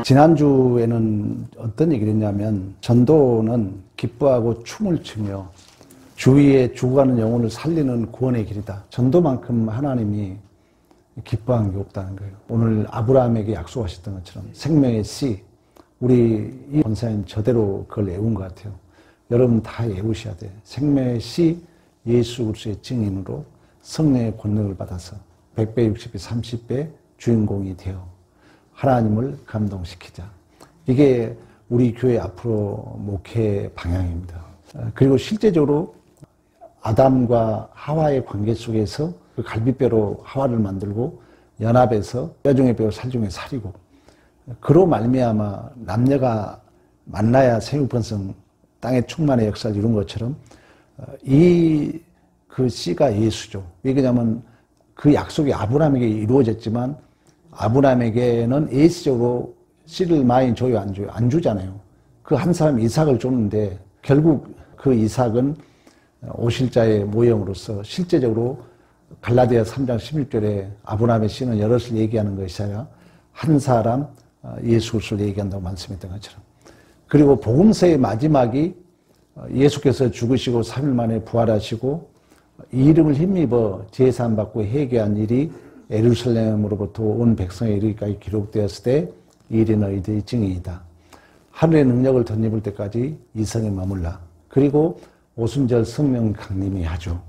지난주에는 어떤 얘기를 했냐면 전도는 기뻐하고 춤을 추며 주위에 죽어가는 영혼을 살리는 구원의 길이다. 전도만큼 하나님이 기뻐한 게 없다는 거예요. 오늘 아브라함에게 약속하셨던 것처럼 생명의 씨, 우리 이 권사님 저대로 그걸 외운 것 같아요. 여러분 다 외우셔야 돼요. 생명의 씨 예수 그리스도의 증인으로 성령의 권능을 받아서 100배, 60배, 30배 주인공이 되어 하나님을 감동시키자. 이게 우리 교회 앞으로 목회 방향입니다. 그리고 실제적으로 아담과 하와의 관계 속에서 그 갈비뼈로 하와를 만들고 연합해서 뼈 중에 뼈, 살 중에 살이고 그로 말미암아 남녀가 만나야 생육번성 땅의 충만의 역사를 이룬 것처럼 그 씨가 예수죠. 왜냐하면 그 약속이 아브라함에게 이루어졌지만 아브라함에게는 예시적으로 씨를 많이 줘요, 안 줘요? 안 주잖아요. 그 한 사람 이삭을 줬는데 결국 그 이삭은 오실자의 모형으로서 실제적으로 갈라디아 3장 11절에 아브라함의 씨는 여럿을 얘기하는 것이 아니라 한 사람 예수 그리스도를 얘기한다고 말씀했던 것처럼. 그리고 복음서의 마지막이 예수께서 죽으시고 3일 만에 부활하시고 이 이름을 힘입어 제사함 받고 회개한 일이 예루살렘으로부터 온 백성에 이르기까지 기록되었을 때 이 일이 너희들의 증인이다. 하늘의 능력을 덧입을 때까지 이 성에 머물라. 그리고 오순절 성령 강림이 하죠.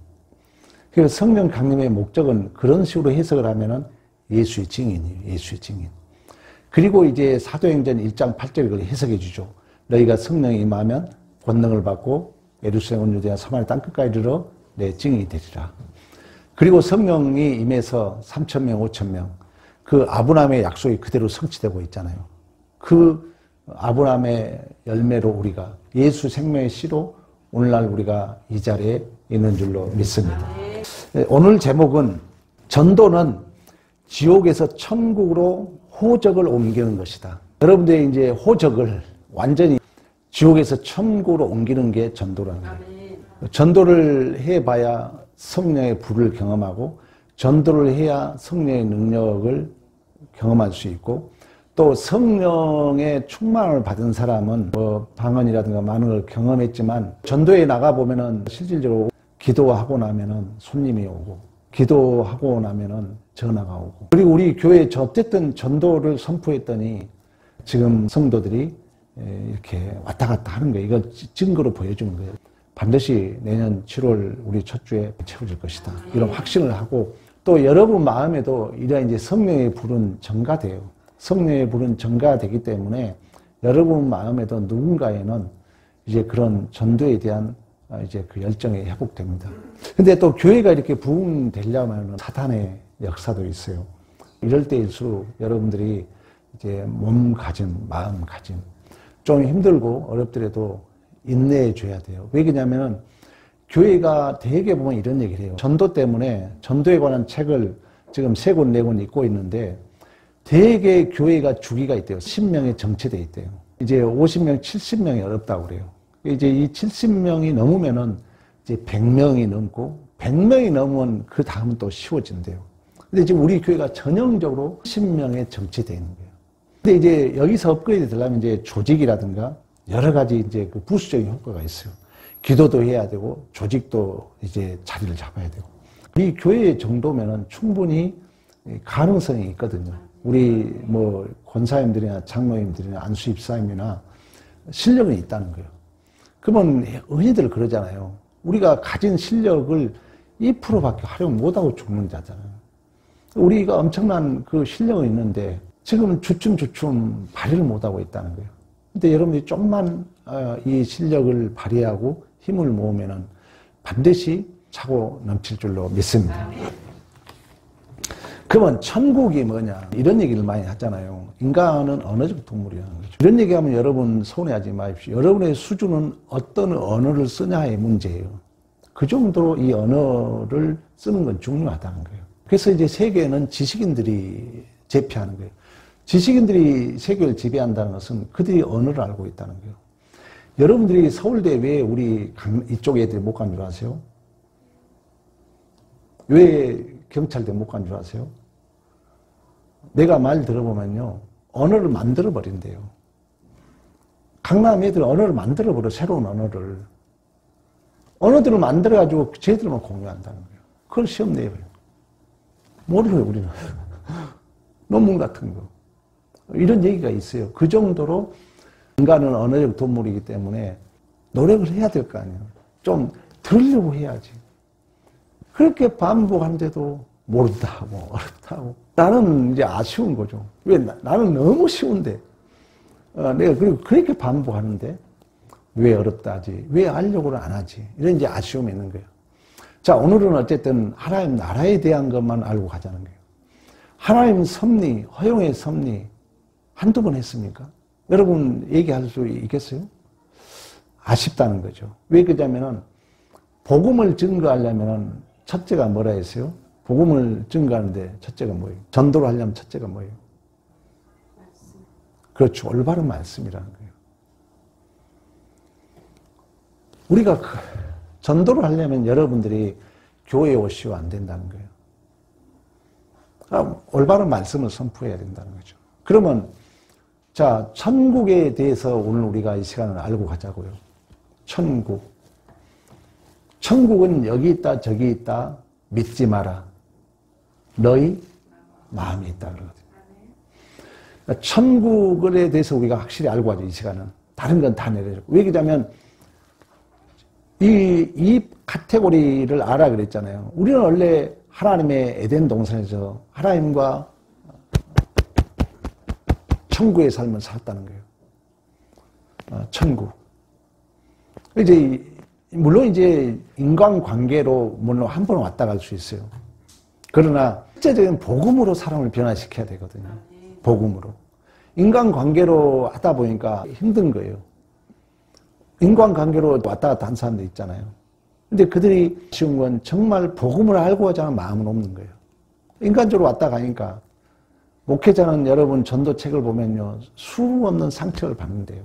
그래서 성령 강림의 목적은 그런 식으로 해석을 하면은 예수의 증인이에요. 예수의 증인. 그리고 이제 사도행전 1장 8절에 그걸 해석해 주죠. 너희가 성령이 임하면 권능을 받고 예루살렘 온 유대와 사마리아 땅끝까지 이르러 내 증인이 되리라. 그리고 성령이 임해서 3,000명, 5,000명 그 아브라함의 약속이 그대로 성취되고 있잖아요. 그 아브라함의 열매로 우리가 예수 생명의 씨로 오늘날 우리가 이 자리에 있는 줄로 믿습니다. 오늘 제목은 전도는 지옥에서 천국으로 호적을 옮기는 것이다. 여러분들이 이제 호적을 완전히 지옥에서 천국으로 옮기는 게 전도라는 거예요. 전도를 해봐야 성령의 불을 경험하고 전도를 해야 성령의 능력을 경험할 수 있고 또 성령의 충만을 받은 사람은 뭐 방언이라든가 많은 걸 경험했지만 전도에 나가보면은 실질적으로 기도하고 나면은 손님이 오고 기도하고 나면은 전화가 오고 그리고 우리 교회에 어쨌든 전도를 선포했더니 지금 성도들이 이렇게 왔다 갔다 하는 거예요. 이거 증거로 보여주는 거예요. 반드시 내년 7월 우리 첫 주에 채워질 것이다. 이런 확신을 하고 또 여러분 마음에도 이런 이제 성령의 불은 전가돼요. 성령의 불은 전가되기 때문에 여러분 마음에도 누군가에는 이제 그런 전도에 대한 이제 그 열정이 회복됩니다. 근데 또 교회가 이렇게 부흥되려면 사탄의 역사도 있어요. 이럴 때일수록 여러분들이 이제 몸가짐, 마음가짐 좀 힘들고 어렵더라도 인내해 줘야 돼요. 왜 그러냐면 교회가 대개 보면 이런 얘기를 해요. 전도 때문에 전도에 관한 책을 지금 3권, 4권 읽고 있는데 대개 교회가 주기가 있대요. 10명에 정체되어 있대요. 이제 50명, 70명이 어렵다고 그래요. 이제 이 70명이 넘으면은 이제 100명이 넘고 100명이 넘으면 그 다음은 또 쉬워진대요. 근데 지금 우리 교회가 전형적으로 10명에 정체되어 있는 거예요. 근데 이제 여기서 업그레이드 되려면 이제 조직이라든가 여러 가지 이제 그 부수적인 효과가 있어요. 기도도 해야 되고 조직도 이제 자리를 잡아야 되고 이 교회 정도면은 충분히 가능성이 있거든요. 우리 뭐 권사님들이나 장로님들이나 안수입사님이나 실력은 있다는 거예요. 그러면 흔히들 그러잖아요. 우리가 가진 실력을 2%밖에 활용 못하고 죽는 자잖아요. 우리가 엄청난 그 실력은 있는데 지금 주춤주춤 발휘를 못하고 있다는 거예요. 근데 여러분들이 좀만 이 실력을 발휘하고 힘을 모으면은 반드시 차고 넘칠 줄로 믿습니다. 그러면 천국이 뭐냐 이런 얘기를 많이 하잖아요. 인간은 언어적 동물이라는 거죠. 이런 얘기하면 여러분 서운해하지 마십시오. 여러분의 수준은 어떤 언어를 쓰냐의 문제예요. 그 정도로 이 언어를 쓰는 건 중요하다는 거예요. 그래서 이제 세계는 지식인들이 제패하는 거예요. 지식인들이 세계를 지배한다는 것은 그들이 언어를 알고 있다는 거예요. 여러분들이 서울대 왜 우리 이쪽 애들이 못 간 줄 아세요? 왜 경찰대 못 간 줄 아세요? 내가 말 들어보면요. 언어를 만들어 버린대요. 강남 애들 언어를 만들어 버려, 새로운 언어를. 언어들을 만들어 가지고 쟤들만 공유한다는 거예요. 그걸 시험 내버려요. 모르요, 우리는. 논문 같은 거. 이런 얘기가 있어요. 그 정도로 인간은 언어적 동물이기 때문에 노력을 해야 될 거 아니에요. 좀 들으려고 해야지. 그렇게 반복하는데도 모른다고, 어렵다고. 나는 이제 아쉬운 거죠. 왜? 나는 너무 쉬운데. 내가 그렇게 반복하는데 왜 어렵다 하지? 왜 하려고는 안 하지? 이런 이제 아쉬움이 있는 거예요. 자, 오늘은 어쨌든 하나님 나라에 대한 것만 알고 가자는 거예요. 하나님 섭리, 허용의 섭리 한두 번 했습니까? 여러분 얘기할 수 있겠어요? 아쉽다는 거죠. 왜 그러냐면은 복음을 증거하려면은 첫째가 뭐라 했어요? 복음을 증거하는데 첫째가 뭐예요? 전도를 하려면 첫째가 뭐예요? 말씀. 그렇죠. 올바른 말씀이라는 거예요. 우리가 전도를 하려면 여러분들이 교회에 오시면 안 된다는 거예요. 그럼 올바른 말씀을 선포해야 된다는 거죠. 그러면 자, 천국에 대해서 오늘 우리가 이 시간을 알고 가자고요. 천국. 천국은 여기 있다 저기 있다 믿지 마라. 너희 마음에 있다 그러거든요. 그러니까 천국에 대해서 우리가 확실히 알고 가죠. 이 시간은. 다른 건 다 내려주고. 왜 그러냐면 이 카테고리를 알아 그랬잖아요. 우리는 원래 하나님의 에덴 동산에서 하나님과 천국의 삶을 살았다는 거예요. 천국. 이제 물론 이제 인간관계로 물론 한 번 왔다 갈 수 있어요. 그러나 실제적인 복음으로 사람을 변화시켜야 되거든요. 복음으로. 인간관계로 하다 보니까 힘든 거예요. 인간관계로 왔다 갔다 한 사람도 있잖아요. 근데 그들이 쉬운 건 정말 복음을 알고 하자는 마음은 없는 거예요. 인간적으로 왔다 가니까 목회자는 여러분 전도책을 보면요. 수 없는 상처를 받는데요.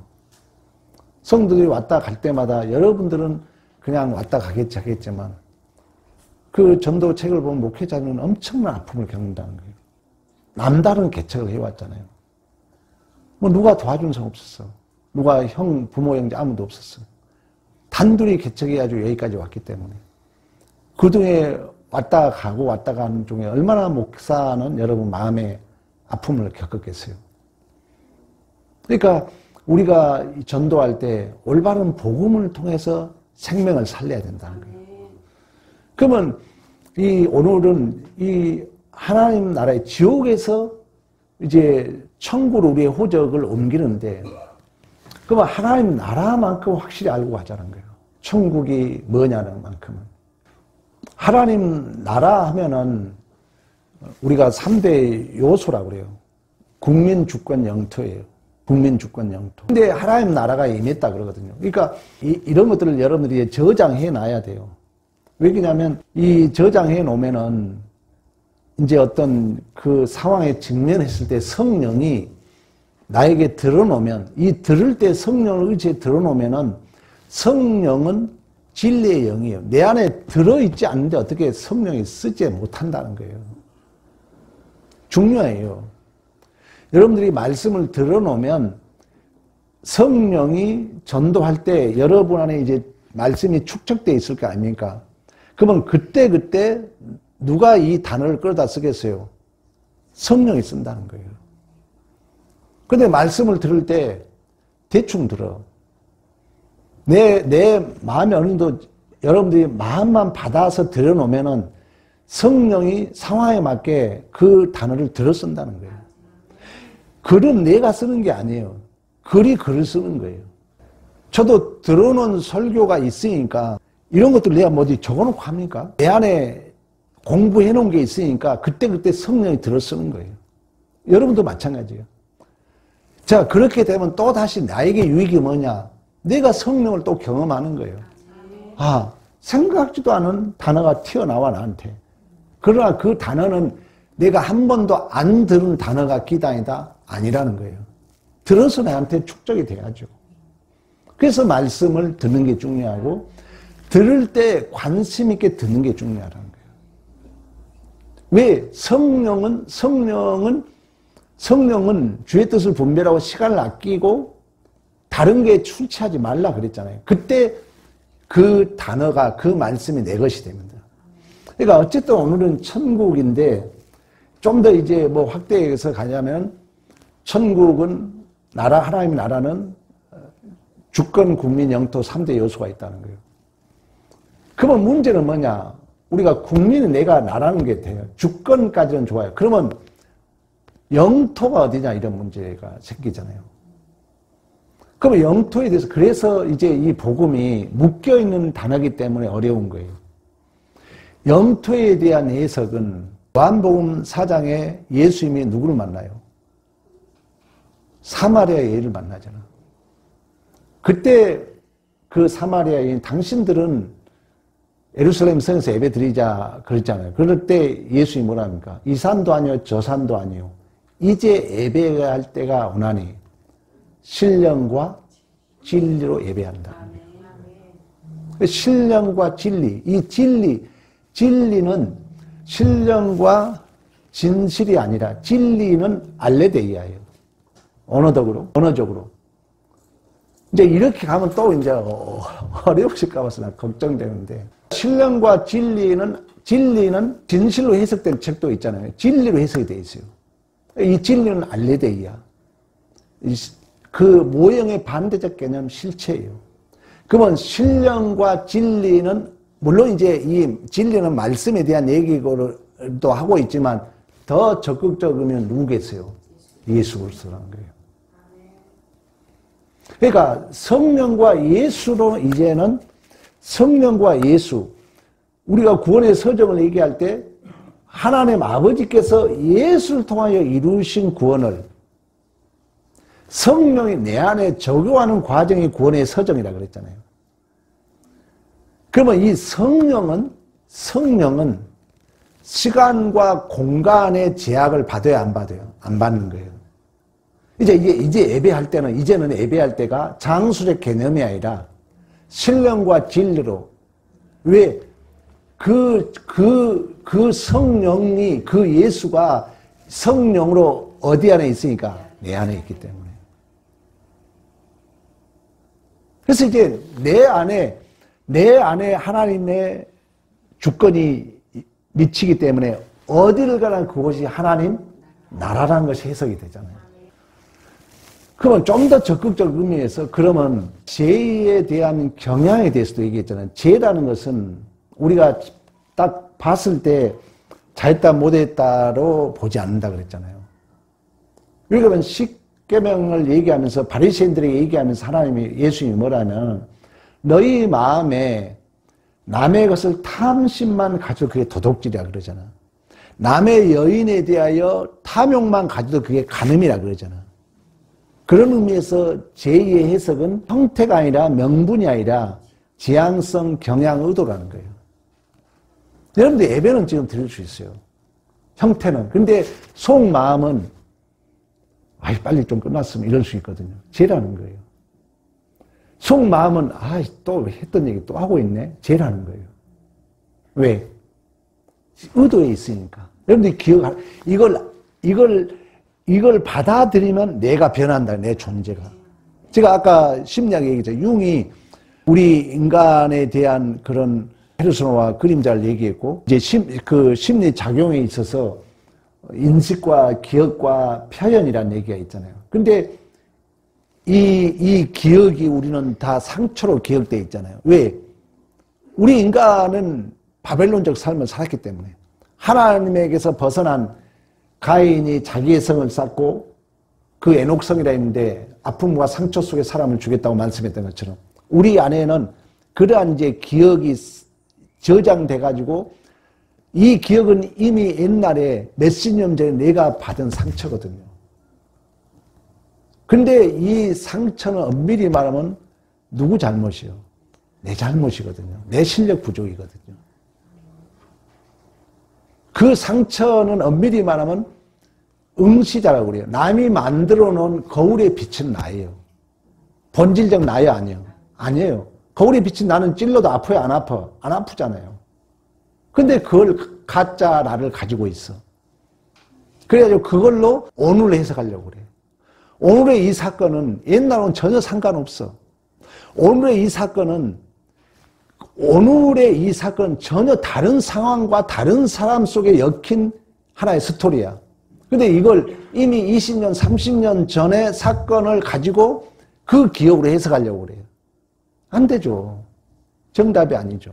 성도들이 왔다 갈 때마다 여러분들은 그냥 왔다 가겠지 하겠지만 그 전도책을 보면 목회자는 엄청난 아픔을 겪는다는 거예요. 남다른 개척을 해왔잖아요. 뭐 누가 도와준 사람 없었어. 누가 형, 부모, 형제 아무도 없었어. 단둘이 개척해가지고 여기까지 왔기 때문에. 그동에 왔다 가고 왔다 가는 중에 얼마나 목사는 여러분 마음에 아픔을 겪었겠어요. 그러니까 우리가 전도할 때 올바른 복음을 통해서 생명을 살려야 된다는 거예요. 그러면 오늘은 이 하나님 나라의 지옥에서 이제 천국으로 우리의 호적을 옮기는데 그러면 하나님 나라만큼 확실히 알고 가자는 거예요. 천국이 뭐냐는 만큼은. 하나님 나라 하면은 우리가 3대 요소라고 그래요. 국민, 주권, 영토예요. 국민, 주권, 영토. 근데 하나님 나라가 임했다 그러거든요. 그러니까 이런 것들을 여러분들이 저장해 놔야 돼요. 왜 그러냐면 이 저장해 놓으면은 이제 어떤 그 상황에 직면했을 때 성령이 나에게 드러놓으면 이 들을 때 성령을 의지해 드러놓으면은 성령은 진리의 영이에요. 내 안에 들어있지 않는데 어떻게 성령이 쓰지 못한다는 거예요. 중요해요. 여러분들이 말씀을 들어놓으면 성령이 전도할 때 여러분 안에 이제 말씀이 축적되어 있을 거 아닙니까? 그러면 그때 누가 이 단어를 끌어다 쓰겠어요? 성령이 쓴다는 거예요. 근데 말씀을 들을 때 대충 들어. 내 마음에 어느 정도 여러분들이 마음만 받아서 들여놓으면은 성령이 상황에 맞게 그 단어를 들어 쓴다는 거예요. 글은 내가 쓰는 게 아니에요. 글이 글을 쓰는 거예요. 저도 들어놓은 설교가 있으니까 이런 것들 내가 뭐지 적어놓고 합니까? 내 안에 공부해 놓은 게 있으니까 그때 성령이 들어 쓰는 거예요. 여러분도 마찬가지예요. 자, 그렇게 되면 또 다시 나에게 유익이 뭐냐? 내가 성령을 또 경험하는 거예요. 아, 생각지도 않은 단어가 튀어나와 나한테. 그러나 그 단어는 내가 한 번도 안 들은 단어가 기단이다? 아니라는 거예요. 들어서 나한테 축적이 돼야죠. 그래서 말씀을 듣는 게 중요하고 들을 때 관심 있게 듣는 게 중요하다는 거예요. 왜? 성령은 성령은 주의 뜻을 분별하고 시간을 아끼고 다른 게 출치하지 말라 그랬잖아요. 그때 그 단어가, 그 말씀이 내 것이 됩니다. 그러니까 어쨌든 오늘은 천국인데 좀 더 이제 뭐 확대해서 가자면 천국은 하나님의 나라는 주권, 국민, 영토 3대 요소가 있다는 거예요. 그러면 문제는 뭐냐? 우리가 국민은 내가 나라는 게 돼요. 주권까지는 좋아요. 그러면 영토가 어디냐 이런 문제가 생기잖아요. 그러면 영토에 대해서 그래서 이제 이 복음이 묶여있는 단어이기 때문에 어려운 거예요. 영토에 대한 해석은 요한복음 4장에 예수님이 누구를 만나요? 사마리아 여인을 만나잖아. 그때 그 사마리아 여인, 당신들은 예루살렘 성에서 예배 드리자 그랬잖아요. 그럴 때 예수님이 뭐라 합니까? 이 산도 아니요 저 산도 아니요 이제 예배할 때가 오나니 신령과 진리로 예배한다. 신령과 진리, 이 진리는 신령과 진실이 아니라 진리는 알레데이아예요. 언어적으로. 이제 이렇게 가면 또 이제 어려우실까 봐서 난 걱정되는데, 신령과 진리는 진실로 해석된 책도 있잖아요. 진리로 해석이 되어 있어요. 이 진리는 알레데이아. 그 모형의 반대적 개념 실체예요. 그러면 신령과 진리는 물론 이제 이 진리는 말씀에 대한 얘기도 하고 있지만 더 적극적이면 누구겠어요? 예수 그리스도라는 거예요. 그러니까 성령과 예수로 이제는 성령과 예수, 우리가 구원의 서정을 얘기할 때 하나님 아버지께서 예수를 통하여 이루신 구원을 성령이 내 안에 적용하는 과정이 구원의 서정이라 그랬잖아요. 그러면 이 성령은 시간과 공간의 제약을 받아야 안 받아요? 안 받는 거예요. 이제 예배할 때는, 이제는 예배할 때가 장수적 개념이 아니라 신령과 진리로. 왜? 그 성령이, 그 예수가 성령으로 어디 안에 있으니까? 내 안에 있기 때문에. 그래서 이제 내 안에 하나님의 주권이 미치기 때문에 어디를 가나 그곳이 하나님 나라라는 것이 해석이 되잖아요. 그러면 좀 더 적극적 의미에서 그러면 죄에 대한 경향에 대해서도 얘기했잖아요. 죄라는 것은 우리가 딱 봤을 때 잘했다 못했다로 보지 않는다 그랬잖아요. 그러면 십계명을 얘기하면서 바리새인들에게 얘기하면서 하나님이 예수님이 뭐라면 너희 마음에 남의 것을 탐심만 가져도 그게 도둑질이라 그러잖아. 남의 여인에 대하여 탐욕만 가져도 그게 간음이라 그러잖아. 그런 의미에서 제2의 해석은 형태가 아니라 명분이 아니라 지향성, 경향, 의도라는 거예요. 여러분들 예배는 지금 드릴 수 있어요. 형태는. 근데 속마음은 아이 빨리 좀 끝났으면 이럴 수 있거든요. 죄라는 거예요. 속마음은 또 했던 얘기 또 하고 있네. 죄라는 거예요. 왜? 의도에 있으니까. 여러분들이 이걸 받아들이면 내가 변한다. 내 존재가. 제가 아까 심리학 얘기했죠. 융이 우리 인간에 대한 그런 페르소나와 그림자를 얘기했고, 이제 심리 작용에 있어서 인식과 기억과 표현이라는 얘기가 있잖아요. 근데 이 기억이 우리는 다 상처로 기억되어 있잖아요. 왜? 우리 인간은 바벨론적 삶을 살았기 때문에 하나님에게서 벗어난 가인이 자기의 성을 쌓고 그 에녹성이라 했는데 아픔과 상처 속에 사람을 죽였다고 말씀했던 것처럼 우리 안에는 그러한 이제 기억이 저장돼 가지고 이 기억은 이미 옛날에 몇십 년 전에 내가 받은 상처거든요. 근데 이 상처는 엄밀히 말하면 누구 잘못이요? 내 잘못이거든요. 내 실력 부족이거든요. 그 상처는 엄밀히 말하면 응시자라고 그래요. 남이 만들어 놓은 거울에 비친 나예요. 본질적 나예요? 아니에요? 아니에요. 거울에 비친 나는 찔러도 아파요? 안 아파? 안 아프잖아요. 근데 그걸 가짜 나를 가지고 있어. 그래가지고 그걸로 오늘을 해석하려고 그래요. 오늘의 이 사건은 옛날하고는 전혀 상관없어. 오늘의 이 사건은 전혀 다른 상황과 다른 사람 속에 엮인 하나의 스토리야. 근데 이걸 이미 20년, 30년 전의 사건을 가지고 그 기억으로 해석하려고 그래요. 안 되죠. 정답이 아니죠.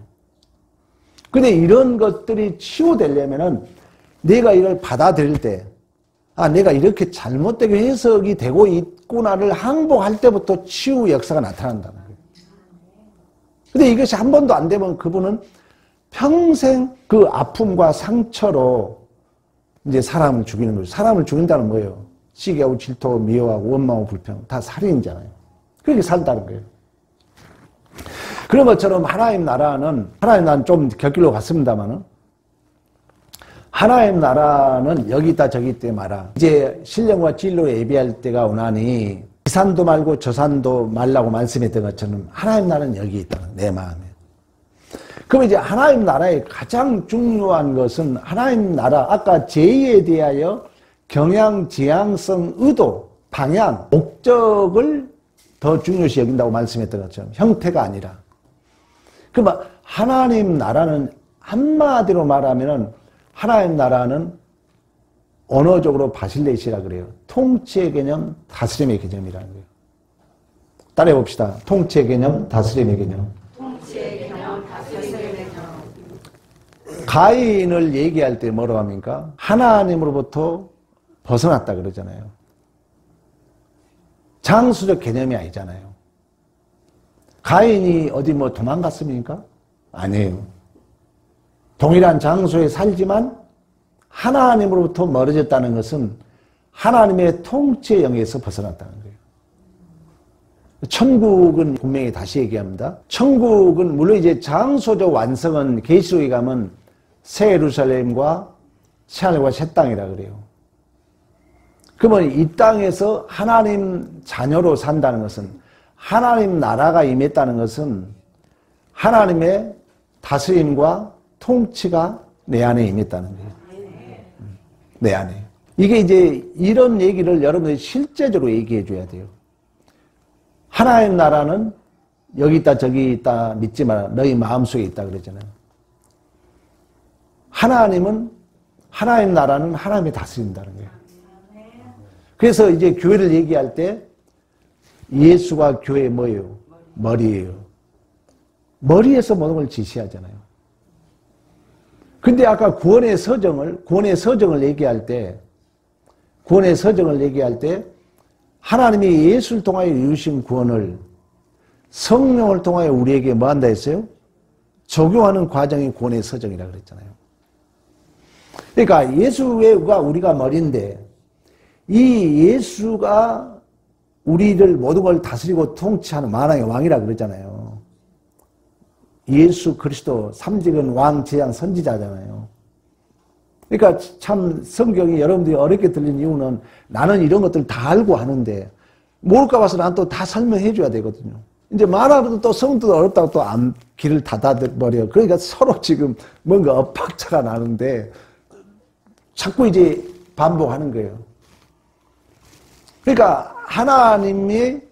근데 이런 것들이 치유되려면은 내가 이걸 받아들일 때, 아, 내가 이렇게 잘못되게 해석이 되고 있구나를 항복할 때부터 치유 역사가 나타난다는 거예요. 근데 이것이 한 번도 안 되면 그분은 평생 그 아픔과 상처로 이제 사람을 죽이는 거죠. 사람을 죽인다는 뭐예요? 시기하고 질투하고 미워하고 원망하고 불평, 다 살인이잖아요. 그렇게 살다는 거예요. 그런 것처럼 하나님 나라는 좀 곁길로 갔습니다만은, 하나님 나라는 여기 있다 저기 있다 말아. 이제 신령과 진로에 예비할 때가 오나니 이 산도 말고 저 산도 말라고 말씀했던 것처럼 하나님 나라는 여기 있다. 내 마음에. 그럼 이제 하나님 나라의 가장 중요한 것은 하나님 나라, 아까 제의에 대하여 경향, 지향성, 의도, 방향, 목적을 더 중요시 여긴다고 말씀했던 것처럼 형태가 아니라. 그러면 하나님 나라는 한마디로 말하면은 하나님 나라는 언어적으로 바실레시라 그래요. 통치의 개념, 다스림의 개념이라는 거예요. 따라해 봅시다. 통치의 개념, 다스림의 개념. 통치의 개념, 다스림의 개념. 가인을 얘기할 때 뭐라고 합니까? 하나님으로부터 벗어났다 그러잖아요. 장수적 개념이 아니잖아요. 가인이 어디 뭐 도망갔습니까? 아니에요. 동일한 장소에 살지만 하나님으로부터 멀어졌다는 것은 하나님의 통치의 영에서 벗어났다는 거예요. 천국은 분명히 다시 얘기합니다. 천국은 물론 이제 장소적 완성은 계시록에 가면 새 예루살렘과 새 하늘과 새 땅이라 그래요. 그러면 이 땅에서 하나님 자녀로 산다는 것은, 하나님 나라가 임했다는 것은 하나님의 다스림과 통치가 내 안에 임했다는 거예요. 내 안에. 이게 이제 이런 얘기를 여러분들이 실제적으로 얘기해 줘야 돼요. 하나님 나라는 여기 있다 저기 있다 믿지 마라. 너희 마음속에 있다 그러잖아요. 하나님 나라는 하나님이 다스린다는 거예요. 그래서 이제 교회를 얘기할 때 예수가 교회의 뭐예요? 머리예요. 머리에서 모든 걸 지시하잖아요. 근데 아까 구원의 서정을 얘기할 때 하나님이 예수를 통하여 이루신 구원을 성령을 통하여 우리에게 뭐 한다 했어요? 적용하는 과정이 구원의 서정이라고 그랬잖아요. 그러니까 예수가 우리가 머리인데 이 예수가 우리를 모든 걸 다스리고 통치하는 만왕의 왕이라고 그랬잖아요. 예수 그리스도 삼직은 왕, 제장, 선지자잖아요. 그러니까 참 성경이 여러분들이 어렵게 들린 이유는 나는 이런 것들 다 알고 하는데 모를까 봐서 난 또 다 설명해 줘야 되거든요. 이제 말하고도 또 성도 어렵다고 또 길을 닫아버려. 그러니까 서로 지금 뭔가 엇박자가 나는데 자꾸 이제 반복하는 거예요. 그러니까 하나님의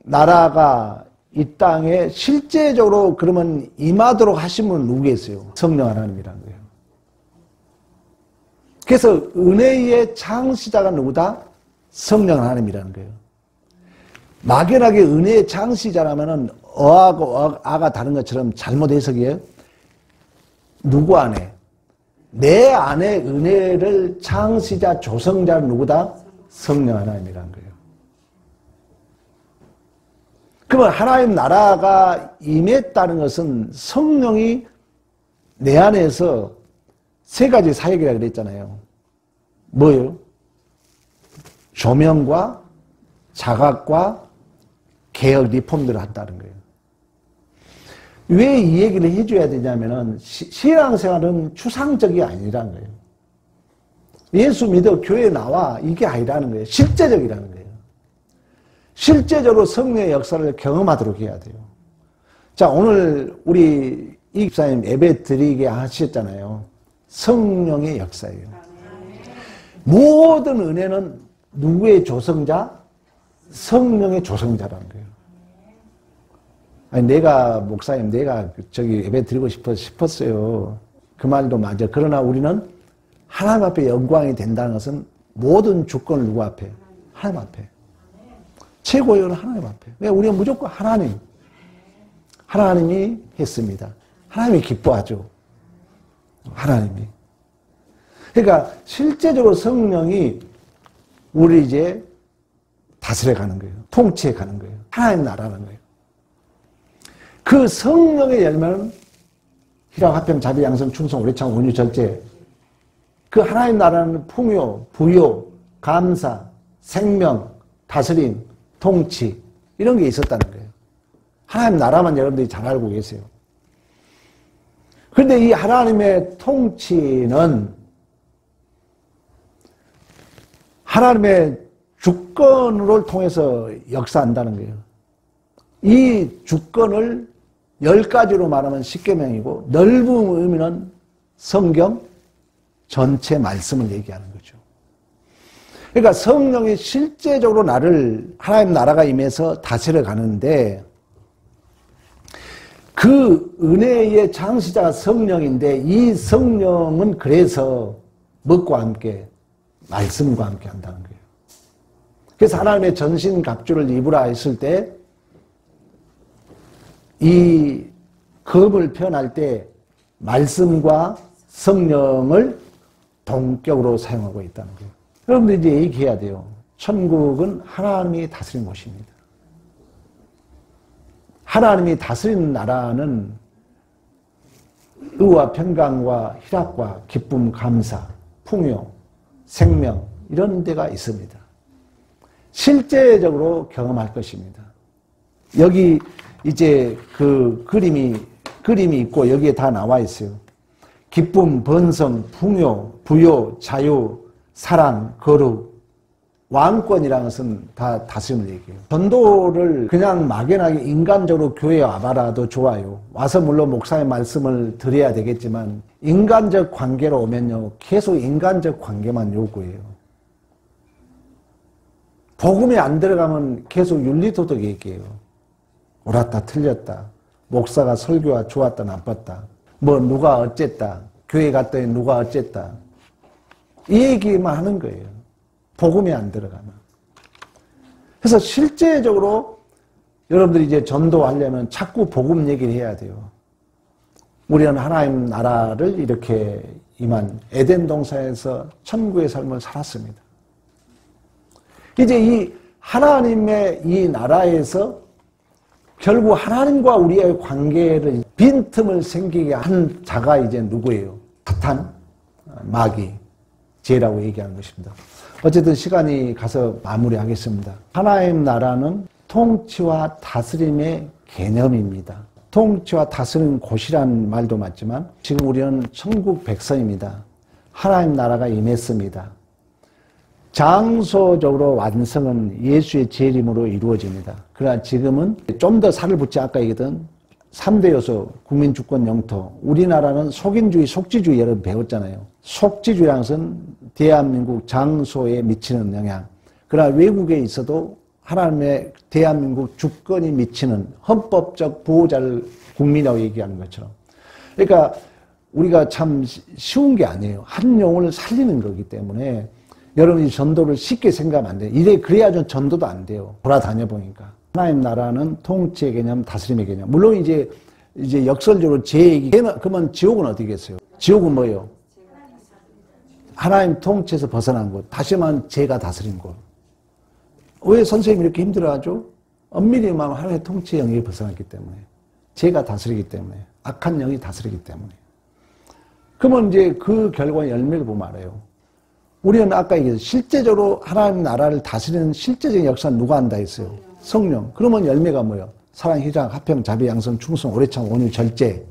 나라가 이 땅에 실제적으로 그러면 임하도록 하신 분은 누구겠어요? 성령 하나님이라는 거예요. 그래서 은혜의 창시자가 누구다? 성령 하나님이라는 거예요. 막연하게 은혜의 창시자라면은 어하고 아가 다른 것처럼 잘못 해석이에요. 누구 안에? 내 안에 은혜를 창시자, 조성자는 누구다? 성령 하나님이라는 거예요. 그러면 하나님 나라가 임했다는 것은 성령이 내 안에서 세 가지 사역이라고 그랬잖아요. 뭐예요? 조명과 자각과 개혁 리폼들을 한다는 거예요. 왜 이 얘기를 해줘야 되냐면은 신앙생활은 추상적이 아니라는 거예요. 예수 믿어 교회에 나와 이게 아니라는 거예요. 실제적이라는 거예요. 실제적으로 성령의 역사를 경험하도록 해야 돼요. 자, 오늘 우리 이 집사님 예배 드리게 하셨잖아요. 성령의 역사예요. 모든 은혜는 누구의 조성자? 성령의 조성자라는 거예요. 아니, 내가 목사님, 내가 저기 예배 드리고 싶었어요. 그 말도 맞아. 그러나 우리는 하나님 앞에 영광이 된다는 것은 모든 주권을 누구 앞에? 하나님 앞에. 최고의 하나님 앞에. 왜? 우리는 무조건 하나님이 했습니다. 하나님이 기뻐하죠. 하나님이. 그러니까 실제적으로 성령이 우리 이제 다스려 가는 거예요. 통치해 가는 거예요. 하나님 나라는 거예요. 그 성령의 열매는 희락, 화평, 자비, 양선, 충성, 오래참, 온유, 절제. 그 하나님 나라는 풍요, 부요, 감사, 생명, 다스림, 통치 이런 게 있었다는 거예요. 하나님 나라만 여러분들이 잘 알고 계세요. 그런데 이 하나님의 통치는 하나님의 주권을 통해서 역사한다는 거예요. 이 주권을 10가지로 말하면 십계명이고 넓은 의미는 성경 전체 말씀을 얘기하는 거죠. 그러니까 성령이 실제적으로 나를 하나님 나라가 임해서 다스려 가는데 그 은혜의 창시자가 성령인데 이 성령은 그래서 무엇과 함께? 말씀과 함께 한다는 거예요. 그래서 하나님의 전신갑주를 입으라 했을 때 이 겁을 표현할 때 말씀과 성령을 동격으로 사용하고 있다는 거예요. 여러분들 이제 얘기해야 돼요. 천국은 하나님이 다스리는 곳입니다. 하나님이 다스리는 나라는 의와 평강과 희락과 기쁨, 감사, 풍요, 생명 이런 데가 있습니다. 실제적으로 경험할 것입니다. 여기 이제 그 그림이 있고 여기에 다 나와 있어요. 기쁨, 번성, 풍요, 부요, 자유, 사랑, 거룩, 왕권이라는 것은 다 다스림을 얘기해요. 전도를 그냥 막연하게 인간적으로 교회에 와봐라도 좋아요. 와서 물론 목사의 말씀을 드려야 되겠지만 인간적 관계로 오면요. 계속 인간적 관계만 요구해요. 복음이 안 들어가면 계속 윤리도덕 얘기해요. 옳았다 틀렸다. 목사가 설교가 좋았다 나빴다. 뭐 누가 어쨌다. 교회 갔더니 누가 어쨌다. 이 얘기만 하는 거예요. 복음이 안 들어가면. 그래서 실제적으로 여러분들이 이제 전도하려면 자꾸 복음 얘기를 해야 돼요. 우리는 하나님 나라를 이렇게 임한 에덴 동산에서 천국의 삶을 살았습니다. 이제 이 하나님의 이 나라에서 결국 하나님과 우리의 관계를 빈틈을 생기게 한 자가 이제 누구예요? 사탄, 마귀, 죄라고 얘기하는 것입니다. 어쨌든 시간이 가서 마무리하겠습니다. 하나님 나라는 통치와 다스림의 개념입니다. 통치와 다스리는 곳이라는 말도 맞지만 지금 우리는 천국 백성입니다. 하나님 나라가 임했습니다. 장소적으로 완성은 예수의 재림으로 이루어집니다. 그러나 지금은 좀 더 살을 붙여 아까 얘기했던 3대 요소 국민주권 영토 우리나라는 속인주의 속지주의 여러분 배웠잖아요. 속지주의라는 것은 대한민국 장소에 미치는 영향. 그러나 외국에 있어도 하나님의 대한민국 주권이 미치는 헌법적 보호자를 국민이라고 얘기하는 것처럼. 그러니까 우리가 참 쉬운 게 아니에요. 한 영혼을 살리는 거기 때문에 여러분이 전도를 쉽게 생각하면 안 돼요. 그래야 좀 전도도 안 돼요. 돌아다녀 보니까. 하나님 나라는 통치의 개념, 다스림의 개념. 물론 이제 역설적으로 제 얘기, 그러면 지옥은 어디겠어요? 지옥은 뭐예요? 하나님 통치에서 벗어난 곳. 다시 말하면 죄가 다스린 곳. 왜 선생님이 이렇게 힘들어하죠? 엄밀히 말하면 하나님의 통치의 영역이 벗어났기 때문에. 죄가 다스리기 때문에. 악한 영이 다스리기 때문에. 그러면 이제 그 결과의 열매를 보면 알아요. 우리는 아까 얘기했죠. 실제적으로 하나님 나라를 다스리는 실제적인 역사는 누가 한다 했어요? 성령. 그러면 열매가 뭐예요? 사랑, 희락, 화평, 자비, 양선, 충성, 오래참, 온유, 절제.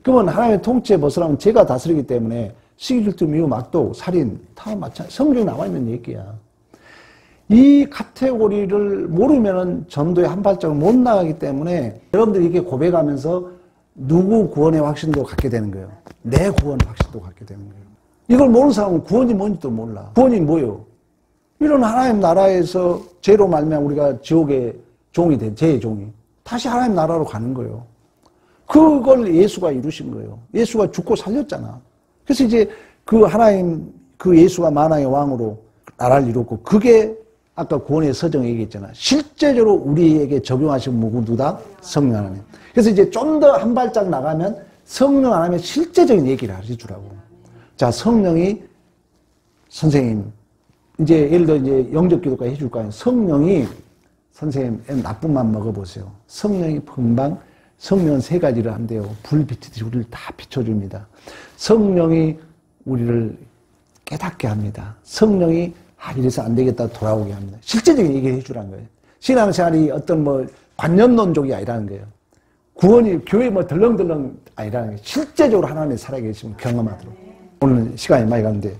그러면 하나님의 통치에 벗어나면 죄가 다스리기 때문에 시기, 질투, 미움, 악독, 살인 다 마찬가지. 성경에 나와 있는 얘기야. 이 카테고리를 모르면은 전도에 한 발짝을 못 나가기 때문에 여러분들이 이렇게 고백하면서 누구 구원의 확신도 갖게 되는 거예요. 내 구원의 확신도 갖게 되는 거예요. 이걸 모르는 사람은 구원이 뭔지도 몰라. 구원이 뭐요? 이런 하나님 나라에서 죄로 말미암아 우리가 지옥의 종이 된 죄의 종이 다시 하나님 나라로 가는 거예요. 그걸 예수가 이루신 거예요. 예수가 죽고 살렸잖아. 그래서 이제 그 하나님 그 예수가 만왕의 왕으로 나라를 이뤘고 그게 아까 구원의 서정에 얘기했잖아. 실제적으로 우리에게 적용하신 누구다? 성령 하나님. 그래서 이제 좀 더 한 발짝 나가면 성령 하나님의 실제적인 얘기를 해주라고. 자, 성령이 선생님 이제 예를 들어 이제 영적 기도까지 해줄 거 아니에요. 성령이 선생님 나쁜 맘 먹어보세요. 성령이 금방 성령은 세 가지를 한대요. 불빛이 우리를 다 비춰줍니다. 성령이 우리를 깨닫게 합니다. 성령이 이래서 안 되겠다 돌아오게 합니다. 실제적인 얘기를 해주라는 거예요. 신앙생활이 어떤 뭐 관념론적이 아니라는 거예요. 구원이 교회 뭐 덜렁덜렁 아니라는 거예요. 실제적으로 하나님이 살아계시면 경험하도록. 오늘 시간이 많이 갔는데